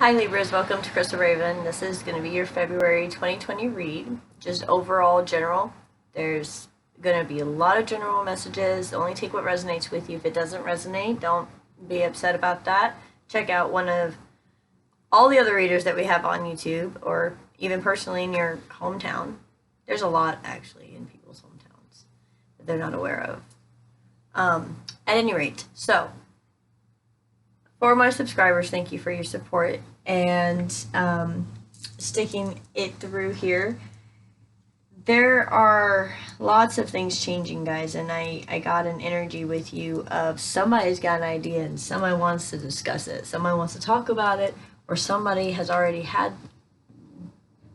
Hi Libras, welcome to Crystal Raven. This is going to be your February 2020 read, just overall general. There's going to be a lot of general messages. Only take what resonates with you. If it doesn't resonate, don't be upset about that. Check out one of all the other readers that we have on YouTube, or even personally in your hometown. There's a lot actually in people's hometowns that they're not aware of. At any rate, so for my subscribers, thank you for your support and sticking it through here. There are lots of things changing, guys, and I got an energy with you of somebody's got an idea and somebody wants to discuss it. Somebody wants to talk about it, or somebody has already had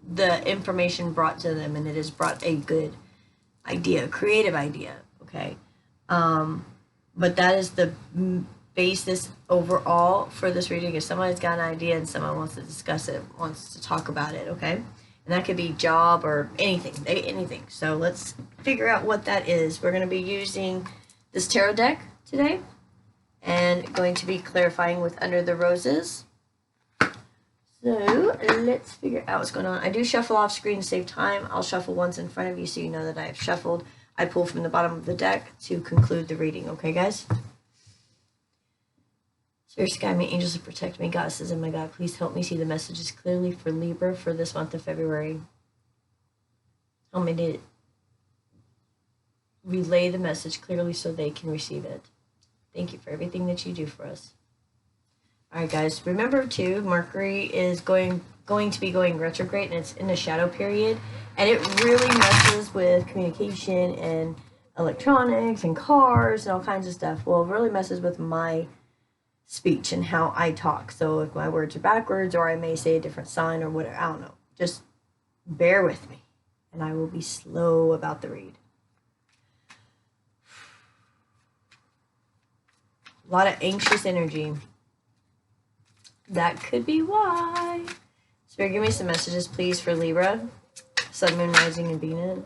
the information brought to them and it has brought a good idea, a creative idea, okay? But that is the basis overall for this reading. If somebody's got an idea and someone wants to discuss it, wants to talk about it, okay? And that could be job or anything. So let's figure out what that is. We're going to be using this tarot deck today and going to be clarifying with Under the Roses. So let's figure out what's going on. I do shuffle off screen to save time. I'll shuffle once in front of you so you know that I have shuffled. I pull from the bottom of the deck to conclude the reading, okay, guys? Spirit, guide me, angels to protect me, goddesses and my God, please help me see the messages clearly for Libra for this month of February. Help me to relay the message clearly so they can receive it. Thank you for everything that you do for us. All right, guys, remember too, Mercury is going to be going retrograde, and it's in the shadow period, and it really messes with communication and electronics and cars and all kinds of stuff. Well, it really messes with my speech and how I talk. So if my words are backwards, or I may say a different sign or whatever, I don't know. Just bear with me, and I will be slow about the read. A lot of anxious energy. That could be why. Spirit, give me some messages, please, for Libra, Sun, Moon, Rising, and Venus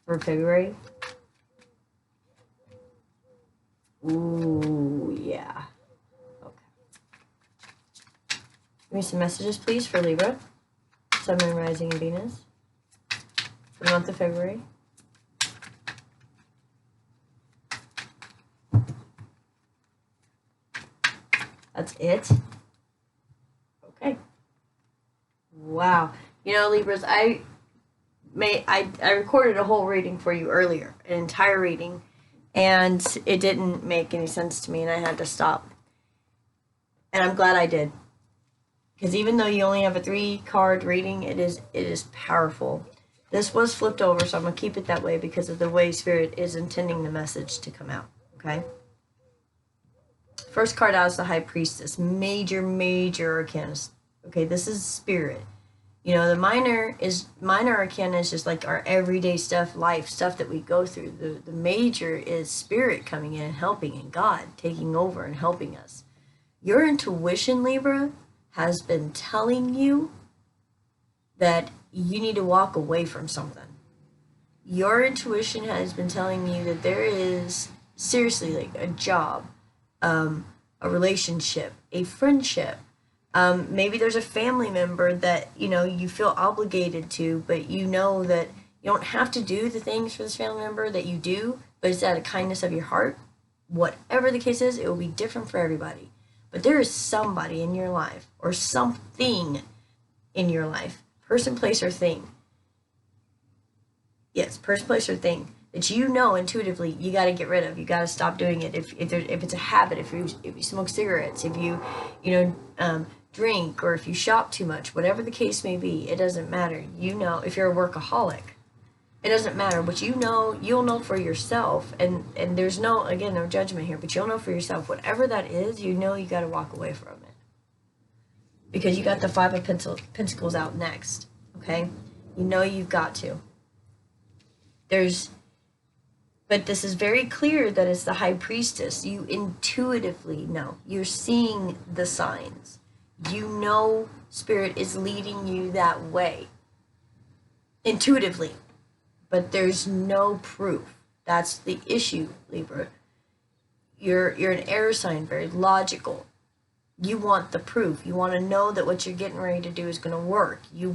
for February. Ooh, yeah. Give me some messages, please, for Libra, Sun, Moon, Rising, and Venus for the month of February. That's it? Okay. Wow. You know, Libras, I recorded a whole reading for you earlier, an entire reading, and it didn't make any sense to me, and I had to stop. And I'm glad I did. Because even though you only have a 3-card reading, it is powerful. This was flipped over, so I'm going to keep it that way because of the way Spirit is intending the message to come out, okay? First card out is the High Priestess, major arcana. Okay, this is Spirit. You know, the minor arcana is just like our everyday stuff, life stuff that we go through. The major is Spirit coming in and helping, and God taking over and helping us. Your intuition, Libra, has been telling you that you need to walk away from something. Your intuition has been telling you that there is seriously like a job, a relationship, a friendship. Maybe there's a family member that, you know, you feel obligated to, but you know that you don't have to do the things for this family member that you do, but it's out of kindness of your heart. Whatever the case is, it will be different for everybody. But there is somebody in your life, or something in your life, person, place, or thing. Yes, person, place, or thing that you know intuitively you got to get rid of. You got to stop doing it. If it's a habit, if you smoke cigarettes, if you drink, or if you shop too much, whatever the case may be, it doesn't matter. You know, if you're a workaholic, it doesn't matter. But you know, you'll know for yourself, and there's no, again, no judgment here, but you'll know for yourself, whatever that is, you know you got to walk away from it. Because you got the Five of Pentacles out next, okay? You know you've got to. But this is very clear that it's the High Priestess. You intuitively know. You're seeing the signs. You know Spirit is leading you that way. Intuitively. But there's no proof. That's the issue, Libra. You're an air sign, very logical. You want the proof. You want to know that what you're getting ready to do is going to work. You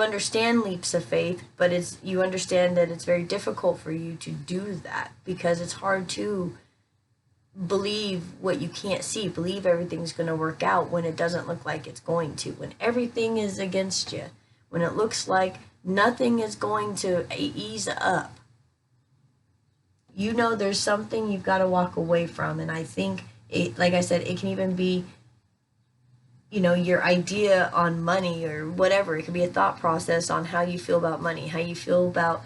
understand leaps of faith, but you understand that it's very difficult for you to do that because it's hard to believe what you can't see, believe everything's going to work out when it doesn't look like it's going to, when everything is against you, when it looks like nothing is going to ease up. You know there's something you've got to walk away from, and I think it, like I said, it can even be, your idea on money or whatever. It could be a thought process on how you feel about money, how you feel about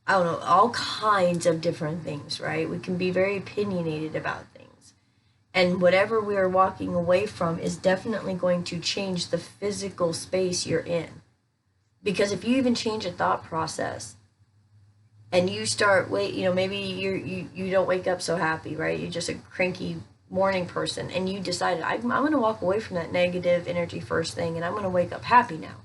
I don't know, all kinds of different things, right? We can be very opinionated about things. And whatever we are walking away from is definitely going to change the physical space you're in. Because if you even change a thought process and you start, maybe you don't wake up so happy, right? You're just a cranky morning person and you decided, I'm going to walk away from that negative energy first thing and I'm going to wake up happy now.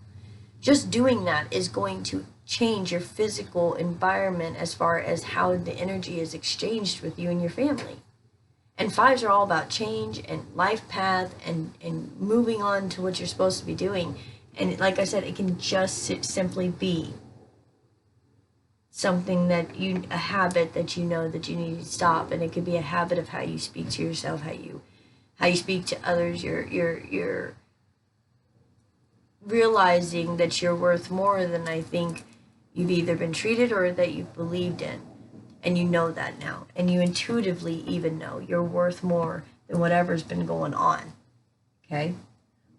Just doing that is going to change your physical environment as far as how the energy is exchanged with you and your family. And fives are all about change and life path and moving on to what you're supposed to be doing. And like I said, it can just simply be something a habit that you know that you need to stop. And it could be a habit of how you speak to yourself, how you speak to others, you're realizing that you're worth more than I think you've either been treated or that you've believed in. And you know that now. And you intuitively even know you're worth more than whatever's been going on. Okay?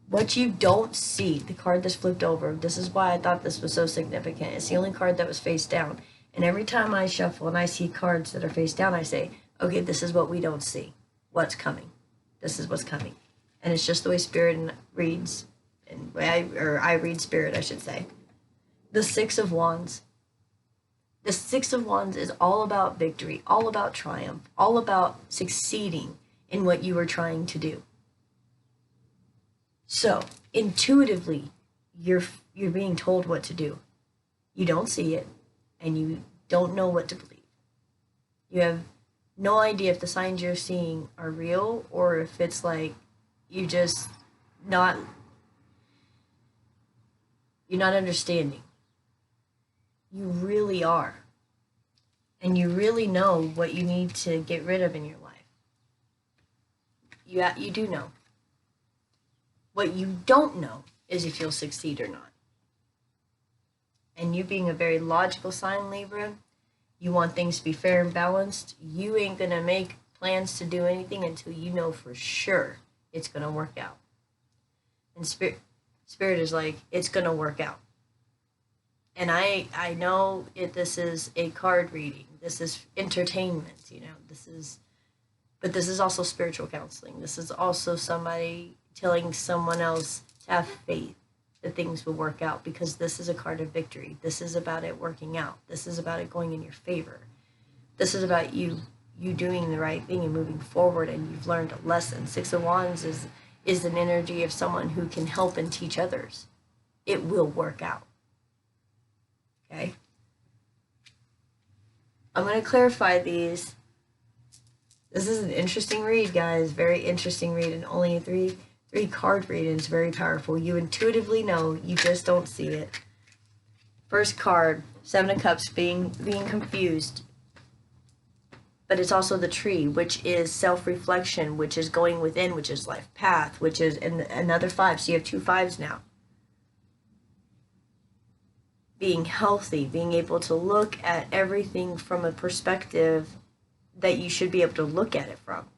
What you don't see, the card that's flipped over, this is why I thought this was so significant. It's the only card that was face down. And every time I shuffle and I see cards that are face down, I say, okay, this is what we don't see. What's coming? This is what's coming. And it's just the way Spirit reads. And I read Spirit, I should say. The Six of Wands. The Six of Wands is all about victory, all about triumph, all about succeeding in what you are trying to do. So, intuitively, you're being told what to do. You don't see it, and you don't know what to believe. You have no idea if the signs you're seeing are real or if it's like you're not understanding. You really are. And you really know what you need to get rid of in your life. You do know. What you don't know is if you'll succeed or not. And you being a very logical sign, Libra, you want things to be fair and balanced. You ain't going to make plans to do anything until you know for sure it's going to work out. And Spirit is like, it's going to work out. And I know this is a card reading. This is entertainment, but this is also spiritual counseling. This is also somebody telling someone else to have faith that things will work out, because this is a card of victory. This is about it working out. This is about it going in your favor. This is about you doing the right thing and moving forward, and you've learned a lesson. Six of Wands is an energy of someone who can help and teach others. It will work out. Okay? I'm going to clarify these. This is an interesting read, guys. Very interesting read, and only a three card read, and it's very powerful. You intuitively know, you just don't see it. First card, Seven of Cups, being confused. But it's also the Tree, which is self-reflection, which is going within, which is life path, which is another five. So you have two fives now. Being healthy, being able to look at everything from a perspective that you should be able to look at it from.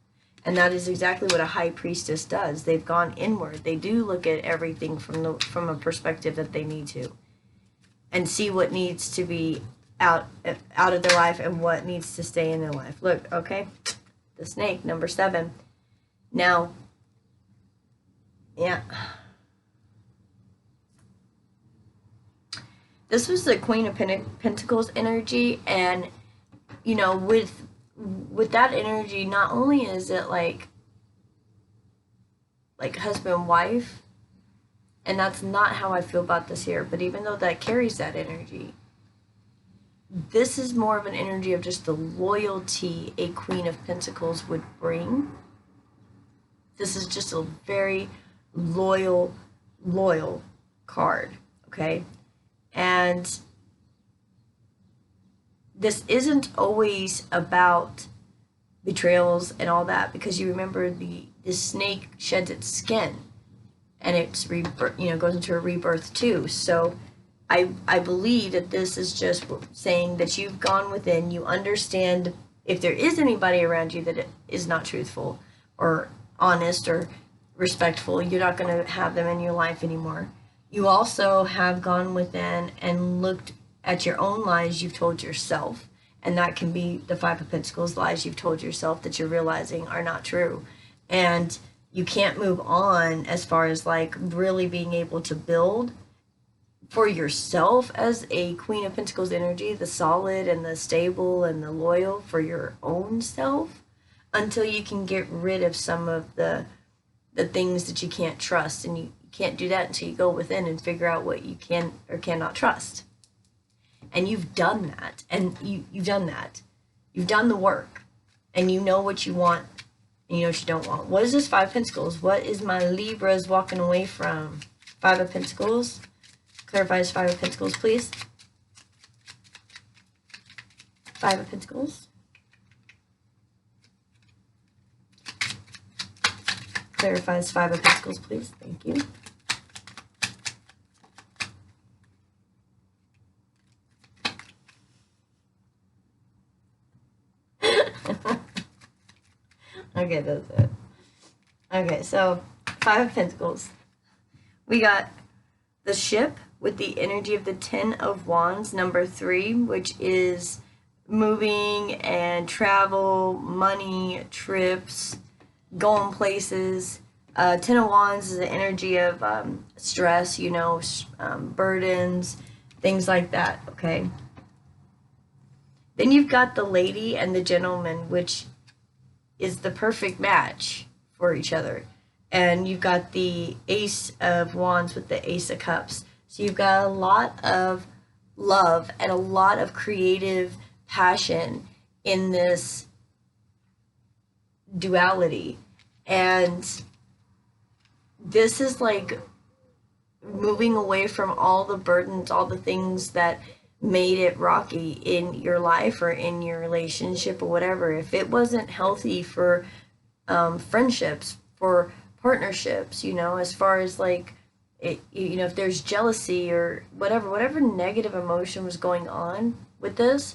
And that is exactly what a high priestess does. They've gone inward. They do look at everything from a perspective that they need to, and see what needs to be out of their life and what needs to stay in their life. Look, okay, the Snake, number 7. Now, yeah, this was the Queen of Pentacles energy, and with that energy, not only is it like husband wife, and that's not how I feel about this here, but even though that carries that energy, this is more of an energy of just the loyalty a Queen of Pentacles would bring. This is just a very loyal card, okay? And this isn't always about betrayals and all that, because you remember the snake sheds its skin and it's rebirth, goes into a rebirth too. So I believe that this is just saying that you've gone within, you understand if there is anybody around you that is not truthful or honest or respectful, you're not going to have them in your life anymore. You also have gone within and looked at your own lies you've told yourself, and that can be the Five of Pentacles lies you've told yourself that you're realizing are not true. And you can't move on as far as like really being able to build for yourself as a Queen of Pentacles energy, the solid and the stable and the loyal for your own self, until you can get rid of some of the things that you can't trust. And you can't do that until you go within and figure out what you can or cannot trust. And you've done that, and you've done that. You've done the work, and you know what you want, and you know what you don't want. What is this Five of Pentacles? What is my Libras walking away from? Five of Pentacles. Clarify this Five of Pentacles, please. Five of Pentacles. Clarify this Five of Pentacles, please. Thank you. Okay, that's it. Okay, so Five of Pentacles. We got the ship with the energy of the Ten of Wands, number 3, which is moving and travel, money, trips, going places. Ten of Wands is the energy of stress, burdens, things like that, okay? Then you've got the Lady and the Gentleman, which is the perfect match for each other. And you've got the Ace of Wands with the Ace of Cups. So you've got a lot of love and a lot of creative passion in this duality. And this is like moving away from all the burdens, all the things that made it rocky in your life or in your relationship or whatever. If it wasn't healthy for friendships, for partnerships, as far as like, if there's jealousy or whatever negative emotion was going on with this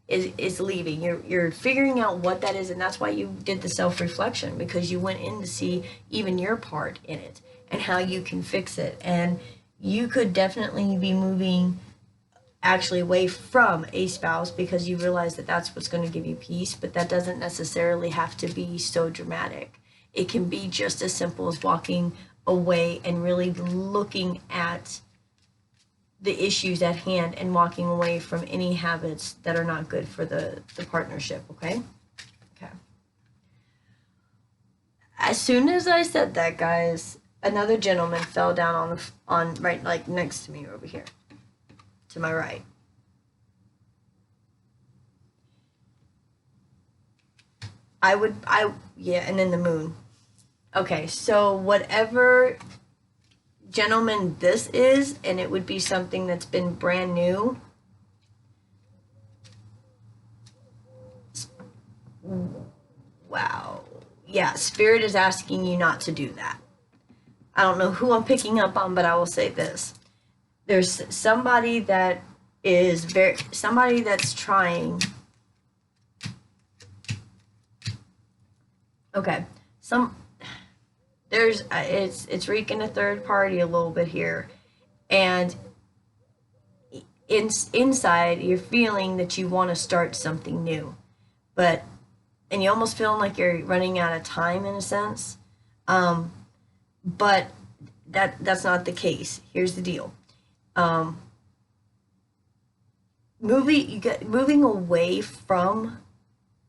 is leaving. You're figuring out what that is, and that's why you did the self-reflection, because you went in to see even your part in it and how you can fix it. And you could definitely be moving actually away from a spouse because you realize that that's what's going to give you peace, but that doesn't necessarily have to be so dramatic. It can be just as simple as walking away and really looking at the issues at hand and walking away from any habits that are not good for the partnership, okay? Okay. As soon as I said that, guys, another gentleman fell down on right, like next to me over here, to my right. Yeah, and then the moon. Okay, so whatever gentleman this is, and it would be something that's been brand new. Wow. Yeah, Spirit is asking you not to do that. I don't know who I'm picking up on, but I will say this. There's somebody that is somebody that's trying. Okay, it's reeking a third party a little bit here, and inside you're feeling that you want to start something new, and you almost feeling like you're running out of time in a sense, but that's not the case. Here's the deal. Moving away from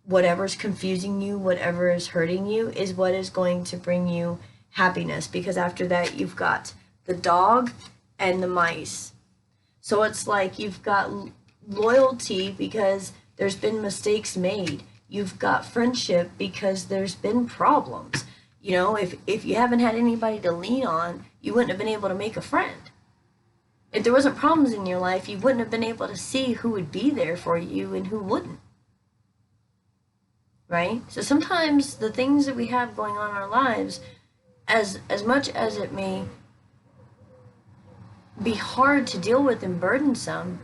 whatever's confusing you, whatever is hurting you, is what is going to bring you happiness, because after that you've got the dog and the mice. So it's like you've got loyalty because there's been mistakes made. You've got friendship because there's been problems. You know, if you haven't had anybody to lean on, you wouldn't have been able to make a friend. If there wasn't problems in your life, you wouldn't have been able to see who would be there for you and who wouldn't. Right? So sometimes the things that we have going on in our lives, as much as it may be hard to deal with and burdensome,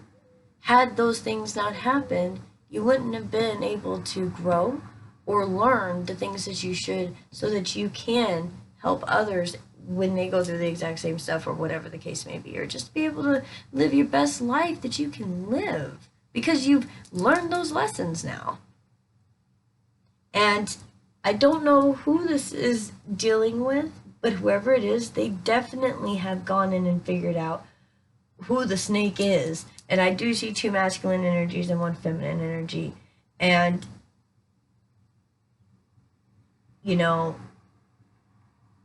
had those things not happened, you wouldn't have been able to grow or learn the things that you should so that you can help others when they go through the exact same stuff or whatever the case may be, or just be able to live your best life that you can live because you've learned those lessons now. And I don't know who this is dealing with, but whoever it is, they definitely have gone in and figured out who the snake is. And I do see 2 masculine energies and 1 feminine energy. And, you know,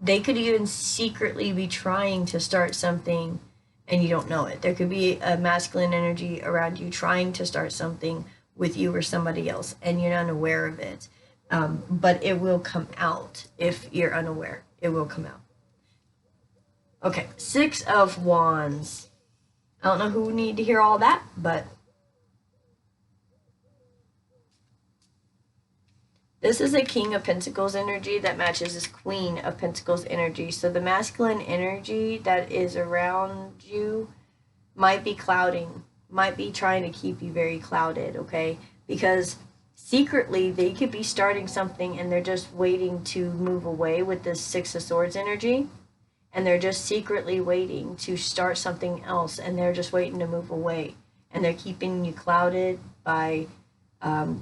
they could even secretly be trying to start something and you don't know it. There could be a masculine energy around you trying to start something with you or somebody else, and you're unaware of it. But it will come out if you're unaware. It will come out. Okay, 6 of Wands. I don't know who need to hear all that, but this is a King of Pentacles energy that matches this Queen of Pentacles energy. So the masculine energy that is around you might be clouding, might be trying to keep you very clouded, okay? Because secretly they could be starting something and they're just waiting to move away with this 6 of Swords energy. And they're just secretly waiting to start something else, and they're just waiting to move away. And they're keeping you clouded by,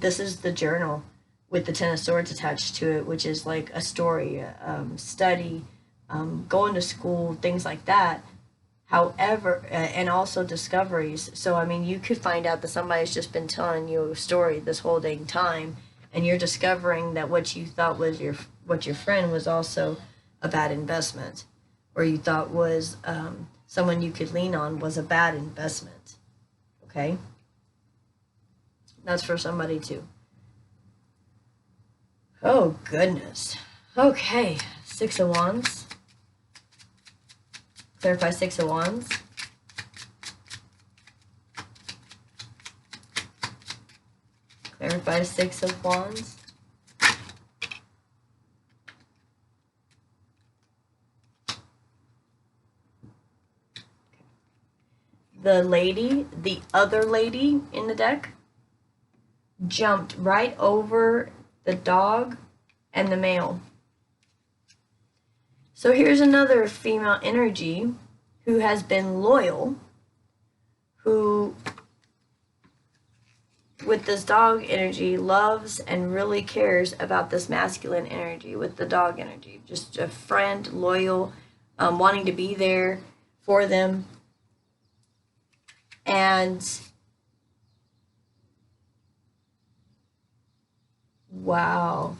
this is the journal with the 10 of Swords attached to it, which is like a story, study, going to school, things like that. However, and also discoveries. So, I mean, you could find out that somebody's just been telling you a story this whole dang time, and you're discovering that what you thought was what your friend was also a bad investment. Or you thought was someone you could lean on was a bad investment. Okay? That's for somebody too. Oh, goodness. Okay, 6 of Wands. Clarify 6 of Wands. Clarify 6 of Wands. The lady, the other lady in the deck, jumped right over the dog and the male. So here's another female energy who has been loyal, who, with this dog energy, loves and really cares about this masculine energy with the dog energy. Just a friend, loyal, wanting to be there for them. And wow.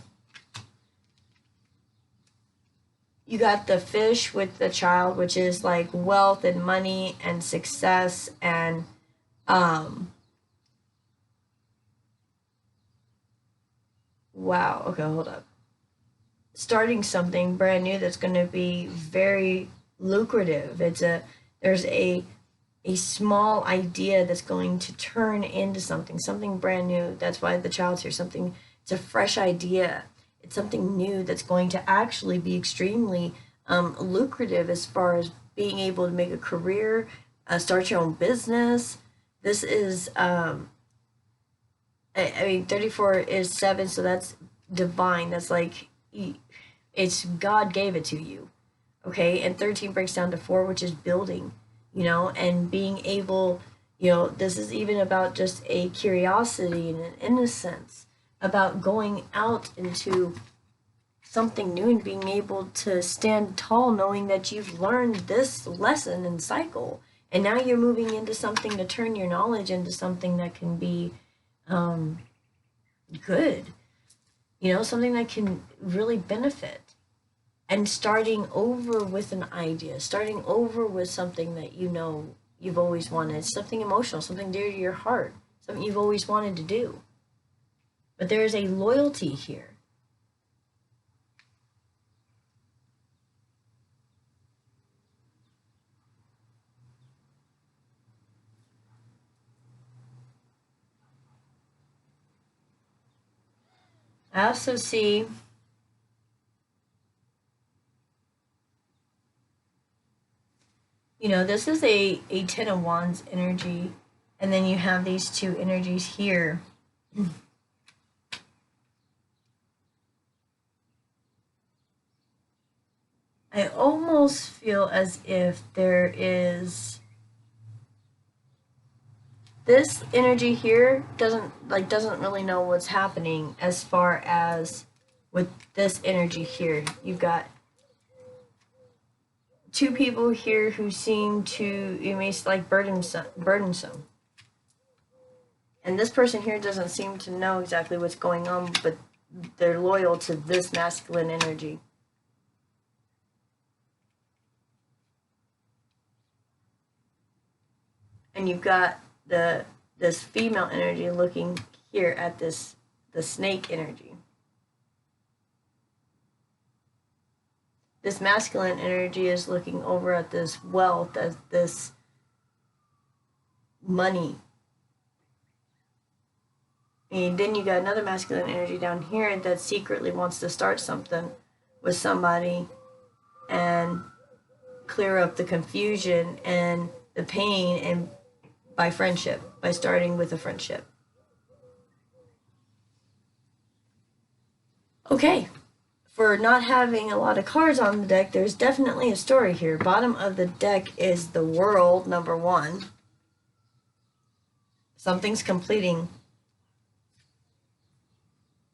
You got the fish with the child, which is like wealth and money and success and wow. Okay, hold up. Starting something brand new that's going to be very lucrative. There's a small idea that's going to turn into something brand new. That's why the child's here. It's a fresh idea. It's something new that's going to actually be extremely lucrative as far as being able to make a career, start your own business. This is, I mean, 34 is 7, so that's divine. That's like, it's God gave it to you, okay? And 13 breaks down to 4, which is building. You know, and being able, you know, this is even about just a curiosity and an innocence about going out into something new and being able to stand tall knowing that you've learned this lesson and cycle. And now you're moving into something to turn your knowledge into something that can be good. You know, something that can really benefit. And starting over with an idea, starting over with something that you know you've always wanted, something emotional, something dear to your heart. something you've always wanted to do. But there is a loyalty here. I also see this is a Ten of Wands energy, and then you have these two energies here. I almost feel as if there is this energy here doesn't really know what's happening as far as with this energy here. You've got two people here who seem to, you may like burdensome. And this person here doesn't seem to know exactly what's going on, but they're loyal to this masculine energy. And you've got this female energy looking here at the snake energy. This masculine energy is looking over at this wealth, as this money. And then you got another masculine energy down here that secretly wants to start something with somebody and clear up the confusion and the pain, and by friendship, by starting with a friendship. Okay. For not having a lot of cards on the deck, there's definitely a story here. Bottom of the deck is the World, number 1. Something's completing.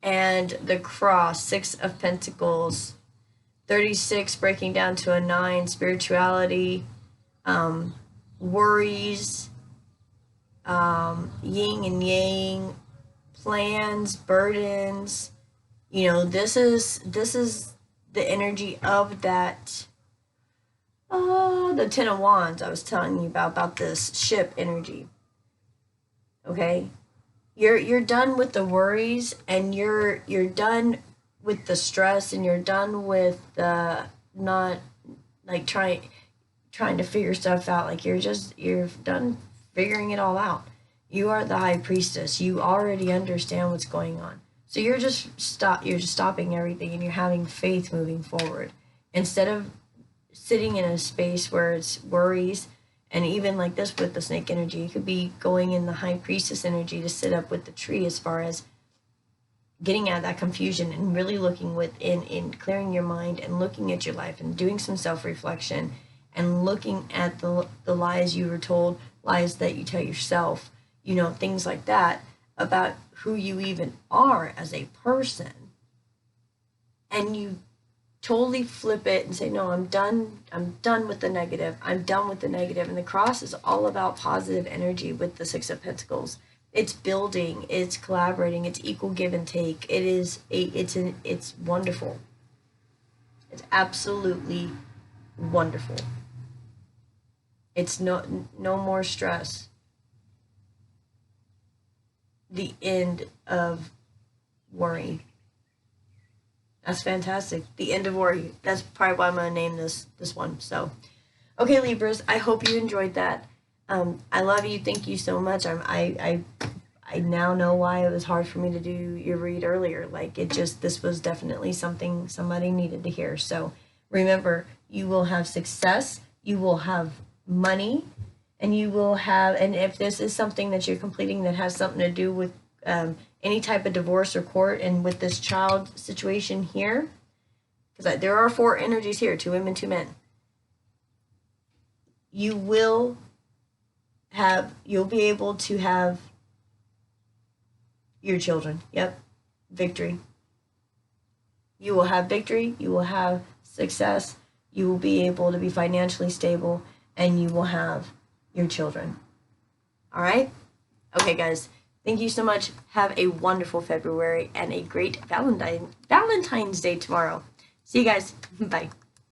And the Cross, 6 of Pentacles. 36 breaking down to a 9, spirituality, worries, yin and yang, plans, burdens. This is the energy of that, the Ten of Wands I was telling you about this ship energy. Okay, you're done with the worries, and you're done with the stress, and you're done with the not like trying to figure stuff out. Like you're done figuring it all out. You are the High Priestess. You already understand what's going on. So you're just stopping everything, and you're having faith moving forward. Instead of sitting in a space where it's worries, and even like this with the snake energy, you could be going in the High Priestess energy to sit up with the tree, as far as getting out of that confusion and really looking within, in clearing your mind and looking at your life and doing some self-reflection and looking at the lies you were told, lies that you tell yourself, things like that, about who you even are as a person. And you totally flip it and say, no, I'm done with the negative. I'm done with the negative. And the Cross is all about positive energy with the 6 of Pentacles. It's building, it's collaborating, it's equal give and take. It's wonderful. It's absolutely wonderful. It's no more stress. The end of worry. That's fantastic. The end of worry. That's probably why I'm going to name this one. So, okay, Libras, I hope you enjoyed that. I love you. Thank you so much. I now know why it was hard for me to do your read earlier. Like, this was definitely something somebody needed to hear. So remember, you will have success, you will have money, and you will have, and if this is something that you're completing that has something to do with any type of divorce or court, and with this child situation here, because there are 4 energies here, 2 women, 2 men, you'll be able to have your children. Yep. Victory. You will have victory. You will have success. You will be able to be financially stable, and you will have your children. All right? Okay, guys. Thank you so much. Have a wonderful February and a great Valentine's Day tomorrow. See you guys. Bye.